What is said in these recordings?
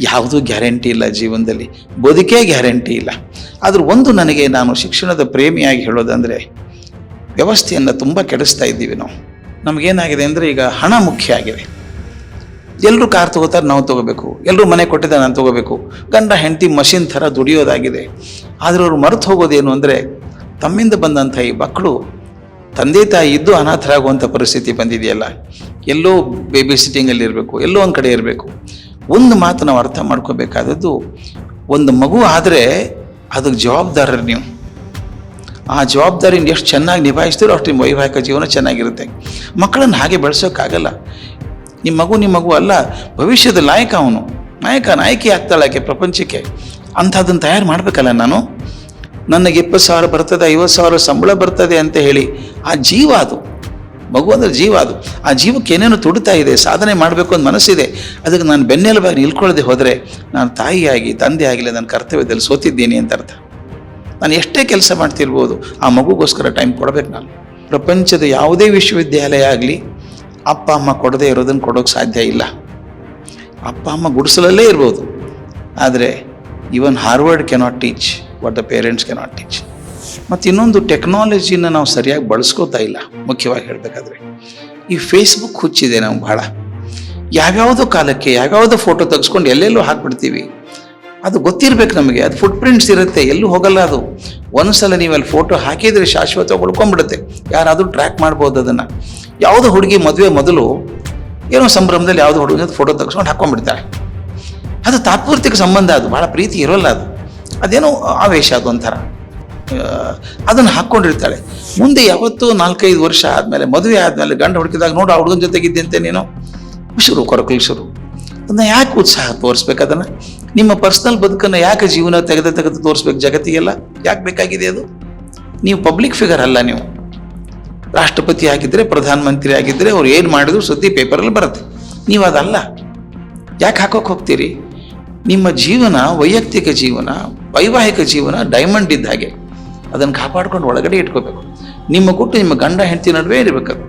ಯಾವುದೂ ಗ್ಯಾರಂಟಿ ಇಲ್ಲ ಜೀವನದಲ್ಲಿ, ಬದುಕೇ ಗ್ಯಾರಂಟಿ ಇಲ್ಲ. ಆದರೂ ಒಂದು ನನಗೆ, ನಾನು ಶಿಕ್ಷಣದ ಪ್ರೇಮಿಯಾಗಿ ಹೇಳೋದಂದರೆ, ವ್ಯವಸ್ಥೆಯನ್ನು ತುಂಬ ಕೆಡಿಸ್ತಾ ಇದ್ದೀವಿ ನಾವು. ನಮಗೇನಾಗಿದೆ ಅಂದರೆ, ಈಗ ಹಣ ಮುಖ್ಯ ಆಗಿದೆ. ಎಲ್ಲರೂ ಕಾರ್ ತೊಗೋತಾರೆ, ನಾವು ತೊಗೋಬೇಕು. ಎಲ್ಲರೂ ಮನೆ ಕೊಟ್ಟಿದ್ದಾರೆ, ನಾನು ತೊಗೋಬೇಕು. ಗಂಡ ಹೆಂಡತಿ ಮಷಿನ್ ಥರ ದುಡಿಯೋದಾಗಿದೆ. ಆದರೆ ಅವರು ಮರೆತು ಹೋಗೋದೇನು ಅಂದರೆ, ತಮ್ಮಿಂದ ಬಂದಂಥ ಈ ಮಕ್ಕಳು ತಂದೆ ತಾಯಿ ಇದ್ದು ಅನಾಥರಾಗುವಂಥ ಪರಿಸ್ಥಿತಿ ಬಂದಿದೆಯಲ್ಲ. ಎಲ್ಲೋ ಬೇಬಿ ಸಿಟ್ಟಿಂಗಲ್ಲಿ ಇರಬೇಕು, ಎಲ್ಲೋ ಒಂದು ಕಡೆ ಇರಬೇಕು. ಒಂದು ಮಾತು ನಾವು ಅರ್ಥ ಮಾಡ್ಕೋಬೇಕಾದದ್ದು, ಒಂದು ಮಗು ಆದರೆ ಅದಕ್ಕೆ ಜವಾಬ್ದಾರರು ನೀವು. ಆ ಜವಾಬ್ದಾರಿನ ಎಷ್ಟು ಚೆನ್ನಾಗಿ ನಿಭಾಯಿಸ್ತೀರೋ ಅಷ್ಟು ನಿಮ್ಮ ವೈವಾಹಿಕ ಜೀವನ ಚೆನ್ನಾಗಿರುತ್ತೆ. ಮಕ್ಕಳನ್ನು ಹಾಗೆ ಬೆಳೆಸೋಕ್ಕಾಗಲ್ಲ. ನಿಮ್ಮ ಮಗು ಅಲ್ಲ, ಭವಿಷ್ಯದ ನಾಯಕ ಅವನು. ನಾಯಕಿ ಆಗ್ತಾಳಾಕೆ ಪ್ರಪಂಚಕ್ಕೆ. ಅಂಥದ್ದನ್ನು ತಯಾರು ಮಾಡಬೇಕಲ್ಲ ನಾನು. ನನಗೆ 20,000 ಬರ್ತದೆ, 50,000 ಸಂಬಳ ಬರ್ತದೆ ಅಂತ ಹೇಳಿ ಆ ಜೀವ, ಅದು ಮಗು ಅಂದರೆ ಜೀವ. ಅದು ಆ ಜೀವಕ್ಕೆ ಏನೇನು ತುಡಿತಾ ಇದೆ, ಸಾಧನೆ ಮಾಡಬೇಕು ಅಂತ ಮನಸ್ಸಿದೆ. ಅದಕ್ಕೆ ನಾನು ಬೆನ್ನೆಲುಬಾಗಿ ನಿಲ್ಕೊಳ್ಳದೆ ಹೋದರೆ ನಾನು ತಾಯಿಯಾಗಿ ತಂದೆ ಆಗಿಲ್ಲ, ನನ್ನ ಕರ್ತವ್ಯದಲ್ಲಿ ಸೋತಿದ್ದೀನಿ ಅಂತ ಅರ್ಥ. ನಾನು ಎಷ್ಟೇ ಕೆಲಸ ಮಾಡ್ತಿರ್ಬೋದು, ಆ ಮಗುಗೋಸ್ಕರ ಟೈಮ್ ಕೊಡಬೇಕು ನಾನು. ಪ್ರಪಂಚದ ಯಾವುದೇ ವಿಶ್ವವಿದ್ಯಾಲಯ ಆಗಲಿ ಅಪ್ಪ ಅಮ್ಮ ಕೊಡದೇ ಇರೋದನ್ನು ಕೊಡೋಕ್ಕೆ ಸಾಧ್ಯ ಇಲ್ಲ. ಅಪ್ಪ ಅಮ್ಮ ಗುಡಿಸಲಲ್ಲೇ ಇರ್ಬೋದು, ಆದರೆ even Harvard cannot teach what the parents cannot teach. ಮತ್ತು ಇನ್ನೊಂದು, ಟೆಕ್ನಾಲಜಿನ ನಾವು ಸರಿಯಾಗಿ ಬಳಸ್ಕೋತಾ ಇಲ್ಲ. ಮುಖ್ಯವಾಗಿ ಹೇಳಬೇಕಾದ್ರೆ ಈ ಫೇಸ್ಬುಕ್ ಹುಚ್ಚಿದೆ ನಾವು ಭಾಳ. ಯಾವ್ಯಾವುದೋ ಕಾಲಕ್ಕೆ ಯಾವ್ಯಾವುದೋ ಫೋಟೋ ತೆಗೆಸ್ಕೊಂಡು ಎಲ್ಲೆಲ್ಲೋ ಹಾಕ್ಬಿಡ್ತೀವಿ. ಅದು ಗೊತ್ತಿರಬೇಕು ನಮಗೆ, ಅದು ಫುಟ್ ಪ್ರಿಂಟ್ಸ್ ಇರುತ್ತೆ, ಎಲ್ಲೂ ಹೋಗಲ್ಲ ಅದು. ಒಂದ್ಸಲ ನೀವು ಅಲ್ಲಿ ಫೋಟೋ ಹಾಕಿದರೆ ಶಾಶ್ವತವಾಗಿ ಉಳ್ಕೊಂಡ್ಬಿಡುತ್ತೆ. ಯಾರಾದರೂ ಟ್ರ್ಯಾಕ್ ಮಾಡ್ಬೋದು ಅದನ್ನು. ಯಾವುದೋ ಹುಡುಗಿ ಮದುವೆ ಮೊದಲು ಏನೋ ಸಂಭ್ರಮದಲ್ಲಿ ಯಾವುದೋ ಹುಡುಗಿ ಫೋಟೋ ತೆಗೆಸ್ಕೊಂಡು ಹಾಕ್ಕೊಂಡ್ಬಿಡ್ತಾಳೆ. ಅದು ತಾತ್ಪೂರ್ತಿಕ ಸಂಬಂಧ, ಅದು ಭಾಳ ಪ್ರೀತಿ ಇರೋಲ್ಲ. ಅದೇನೋ ಆವೇಶ, ಅದೊಂಥರ. ಅದನ್ನು ಹಾಕ್ಕೊಂಡಿರ್ತಾಳೆ. ಮುಂದೆ ಯಾವತ್ತೂ 4-5 ವರ್ಷ ಆದಮೇಲೆ, ಮದುವೆ ಆದಮೇಲೆ ಗಂಡ ಹುಡುಕಿದಾಗ, ನೋಡು ಆ ಹುಡುಗನ ಜೊತೆಗಿದ್ದಂತೆ ನೀನು, ಶುರು ಕೊರಕಲು ಶುರು. ಅದನ್ನ ಯಾಕೆ ಉತ್ಸಾಹ ತೋರಿಸ್ಬೇಕು? ಅದನ್ನು ನಿಮ್ಮ ಪರ್ಸ್ನಲ್ ಬದುಕನ್ನು ಯಾಕೆ ಜೀವನ ತೆಗೆದು ತೋರಿಸ್ಬೇಕು ಜಗತ್ತಿಗೆಲ್ಲ? ಯಾಕೆ ಬೇಕಾಗಿದೆ ಅದು? ನೀವು ಪಬ್ಲಿಕ್ ಫಿಗರ್ ಅಲ್ಲ. ನೀವು ರಾಷ್ಟ್ರಪತಿ ಆಗಿದ್ದರೆ, ಪ್ರಧಾನಮಂತ್ರಿ ಆಗಿದ್ದರೆ, ಅವ್ರು ಏನು ಮಾಡಿದ್ರು ಸುದ್ದಿ ಪೇಪರಲ್ಲಿ ಬರುತ್ತೆ. ನೀವು ಅದಲ್ಲ. ಯಾಕೆ ಹಾಕೋಕೆ ಹೋಗ್ತೀರಿ? ನಿಮ್ಮ ಜೀವನ, ವೈಯಕ್ತಿಕ ಜೀವನ, ವೈವಾಹಿಕ ಜೀವನ ಡೈಮಂಡ್ ಇದ್ದ ಹಾಗೆ. ಅದನ್ನು ಕಾಪಾಡ್ಕೊಂಡು ಒಳಗಡೆ ಇಟ್ಕೋಬೇಕು. ನಿಮ್ಮ ಗುಟ್ಟು ನಿಮ್ಮ ಗಂಡ ಹೆಂಡತಿ ನಡುವೆ ಇರಬೇಕದು.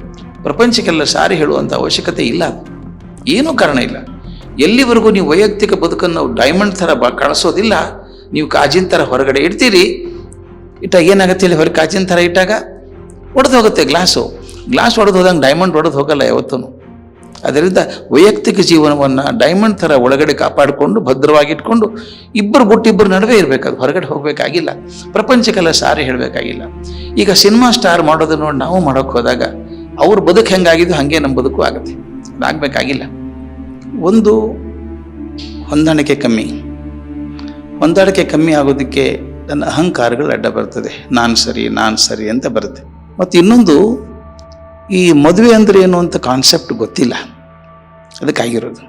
ಪ್ರಪಂಚಕ್ಕೆಲ್ಲ ಸಾರಿ ಹೇಳುವಂಥ ಅವಶ್ಯಕತೆ ಇಲ್ಲ. ಅದು ಏನೂ ಕಾರಣ ಇಲ್ಲ. ಎಲ್ಲಿವರೆಗೂ ನೀವು ವೈಯಕ್ತಿಕ ಬದುಕನ್ನು ಡೈಮಂಡ್ ಥರ ಕಾಣಿಸೋದಿಲ್ಲ, ನೀವು ಕಾಜಿನ ಥರ ಹೊರಗಡೆ ಇಡ್ತೀರಿ. ಇಟ್ಟಾಗ ಏನಾಗುತ್ತೆ ಹೇಳಿ? ಹೊರಗೆ ಕಾಜಿನ ಥರ ಇಟ್ಟಾಗ ಒಡೆದು ಹೋಗುತ್ತೆ ಗ್ಲಾಸ್ ಒಡೆದು ಹೋದಂಗೆ ಡೈಮಂಡ್ ಒಡೆದು ಹೋಗಲ್ಲ ಯಾವತ್ತೂ. ಅದರಿಂದ ವೈಯಕ್ತಿಕ ಜೀವನವನ್ನು ಡೈಮಂಡ್ ಥರ ಒಳಗಡೆ ಕಾಪಾಡಿಕೊಂಡು ಭದ್ರವಾಗಿಟ್ಕೊಂಡು ಇಬ್ಬರು ಗುಟ್ಟಿಬ್ಬರು ನಡುವೆ ಇರಬೇಕು. ಹೊರಗಡೆ ಹೋಗಬೇಕಾಗಿಲ್ಲ. ಪ್ರಪಂಚಕ್ಕೆಲ್ಲ ಸಾರಿ ಹೇಳಬೇಕಾಗಿಲ್ಲ. ಈಗ ಸಿನಿಮಾ ಸ್ಟಾರ್ ಮಾಡೋದನ್ನು ನೋಡಿ ನಾವು ಮಾಡೋಕ್ಕೆ ಹೋದಾಗ ಅವ್ರ ಬದುಕು ಹೆಂಗಾಗಿದ್ದು ಹಾಗೆ ನಮ್ಮ ಬದುಕು ಆಗುತ್ತೆ. ಅದಾಗಬೇಕಾಗಿಲ್ಲ. ಒಂದು, ಹೊಂದಾಣಿಕೆ ಕಮ್ಮಿ ಆಗೋದಕ್ಕೆ ನನ್ನ ಅಹಂಕಾರಗಳು ಅಡ್ಡ ಬರ್ತದೆ. ನಾನು ಸರಿ ಅಂತ ಬರುತ್ತೆ. ಮತ್ತು ಇನ್ನೊಂದು, ಈ ಮದುವೆ ಅಂದರೆ ಏನು ಅಂತ ಕಾನ್ಸೆಪ್ಟ್ ಗೊತ್ತಿಲ್ಲ. ಅದಕ್ಕಾಗಿರೋದು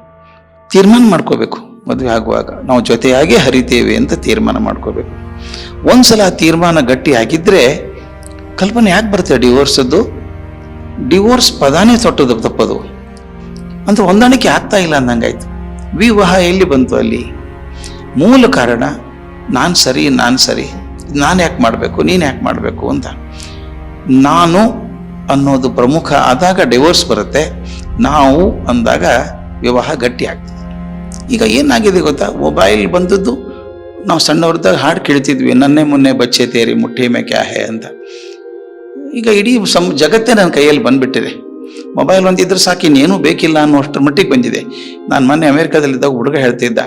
ತೀರ್ಮಾನ ಮಾಡ್ಕೋಬೇಕು. ಮದುವೆ ಆಗುವಾಗ ನಾವು ಜೊತೆಯಾಗಿ ಹರಿತೇವೆ ಅಂತ ತೀರ್ಮಾನ ಮಾಡ್ಕೋಬೇಕು. ಒಂದ್ಸಲ ಆ ತೀರ್ಮಾನ ಗಟ್ಟಿ ಆಗಿದ್ದರೆ ಕಲ್ಪನೆ ಯಾಕೆ ಬರ್ತದೆ ಡಿವೋರ್ಸದ್ದು? ಡಿವೋರ್ಸ್ ಪದಾನೇ ತಪ್ಪದು ಅಂತ ಹೊಂದಾಣಿಕೆ ಆಗ್ತಾ ಇಲ್ಲ ಅಂದಂಗಾಯ್ತು. ವಿವಾಹ ಎಲ್ಲಿ ಬಂತು ಅಲ್ಲಿ? ಮೂಲ ಕಾರಣ ನಾನು ಸರಿ, ನಾನು ಯಾಕೆ ಮಾಡಬೇಕು, ನೀನು ಯಾಕೆ ಮಾಡಬೇಕು ಅಂತ. ನಾನು ಅನ್ನೋದು ಪ್ರಮುಖ ಆದಾಗ ಡಿವೋರ್ಸ್ ಬರುತ್ತೆ. ನಾವು ಅಂದಾಗ ವಿವಾಹ ಗಟ್ಟಿ ಆಗ್ತದೆ. ಈಗ ಏನಾಗಿದೆ ಗೊತ್ತಾ? ಮೊಬೈಲ್ ಬಂದದ್ದು, ನಾವು ಸಣ್ಣವ್ರದಾಗ ಹಾಡು ಕೇಳ್ತಿದ್ವಿ, ನನ್ನೇ ಮುನ್ನೆ ಬಚ್ಚೆ ತೇರಿ ಮುಟ್ಟಿ ಮೇ ಕ್ಯಾ ಹೇ ಅಂತ. ಈಗ ಇಡೀ ಜಗತ್ತೇ ನನ್ನ ಕೈಯಲ್ಲಿ ಬಂದ್ಬಿಟ್ಟಿದೆ. ಮೊಬೈಲ್ ಒಂದಿದ್ರೆ ಸಾಕು, ಇನ್ನೇನೂ ಬೇಕಿಲ್ಲ ಅನ್ನೋಷ್ಟರ ಮಟ್ಟಿಗೆ ಬಂದಿದೆ. ನಾನು ಮೊನ್ನೆ ಅಮೇರಿಕಾದಲ್ಲಿದ್ದಾಗ ಹುಡುಗ ಹೇಳ್ತಿದ್ದ,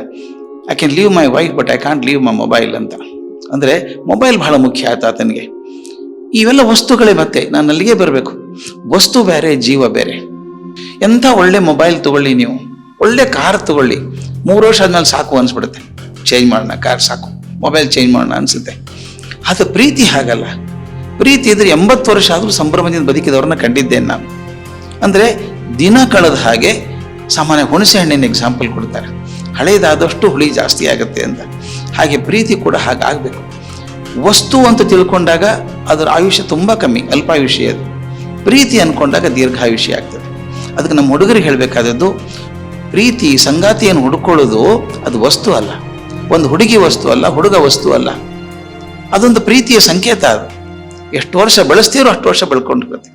I can leave my wife but I can't leave my mobile ಅಂತ. ಅಂದರೆ ಮೊಬೈಲ್ ಬಹಳ ಮುಖ್ಯ ಆಯ್ತು ಆತನಿಗೆ. ಇವೆಲ್ಲ ವಸ್ತುಗಳೇ. ಮತ್ತೆ ನಾನು ಅಲ್ಲಿಗೆ ಬರಬೇಕು. ವಸ್ತು ಬೇರೆ, ಜೀವ ಬೇರೆ. ಎಂಥ ಒಳ್ಳೆ ಮೊಬೈಲ್ ತಗೊಳ್ಳಿ, ನೀವು ಒಳ್ಳೆ ಕಾರ್ ತಗೊಳ್ಳಿ, 3 ವರ್ಷ ಆದ್ಮೇಲೆ ಸಾಕು ಅನ್ಸ್ಬಿಡುತ್ತೆ. ಚೇಂಜ್ ಮಾಡೋಣ, ಕಾರ್ ಸಾಕು, ಮೊಬೈಲ್ ಚೇಂಜ್ ಮಾಡೋಣ ಅನ್ಸುತ್ತೆ. ಅದು ಪ್ರೀತಿ ಹಾಗಲ್ಲ. ಪ್ರೀತಿ ಇದ್ರೆ 80 ವರ್ಷ ಆದರೂ ಸಂಭ್ರಮದಿಂದ ಬದುಕಿದವ್ರನ್ನ ಕಂಡಿದ್ದೇನೆ ನಾನು. ಅಂದರೆ ದಿನ ಕಳೆದ ಹಾಗೆ, ಸಾಮಾನ್ಯ ಹುಣಸೆ ಹಣ್ಣಿನ ಎಕ್ಸಾಂಪಲ್ ಕೊಡ್ತಾರೆ, ಹಳೇದಾದಷ್ಟು ಹುಳಿ ಜಾಸ್ತಿ ಆಗುತ್ತೆ ಅಂತ. ಹಾಗೆ ಪ್ರೀತಿ ಕೂಡ ಹಾಗಾಗಬೇಕು. ವಸ್ತು ಅಂತ ತಿಳ್ಕೊಂಡಾಗ ಅದರ ಆಯುಷ್ಯ ತುಂಬ ಕಮ್ಮಿ, ಅಲ್ಪಾಯುಷ್ಯ. ಅದು ಪ್ರೀತಿ ಅಂದ್ಕೊಂಡಾಗ ದೀರ್ಘಾಯುಷ್ಯ ಆಗ್ತದೆ. ಅದಕ್ಕೆ ನಮ್ಮ ಹುಡುಗರಿಗೆ ಹೇಳಬೇಕಾದದ್ದು, ಪ್ರೀತಿ ಸಂಗಾತಿಯನ್ನು ಹುಡುಕೊಳ್ಳೋದು ಅದು ವಸ್ತು ಅಲ್ಲ. ಒಂದು ಹುಡುಗಿ ವಸ್ತು ಅಲ್ಲ, ಹುಡುಗ ವಸ್ತು ಅಲ್ಲ. ಅದೊಂದು ಪ್ರೀತಿಯ ಸಂಕೇತ. ಅದು ಎಷ್ಟು ವರ್ಷ ಬೆಳೆಸ್ತೀರೋ ಅಷ್ಟು ವರ್ಷ ಬೆಳ್ಕೊಂಡಿರುತ್ತೆ.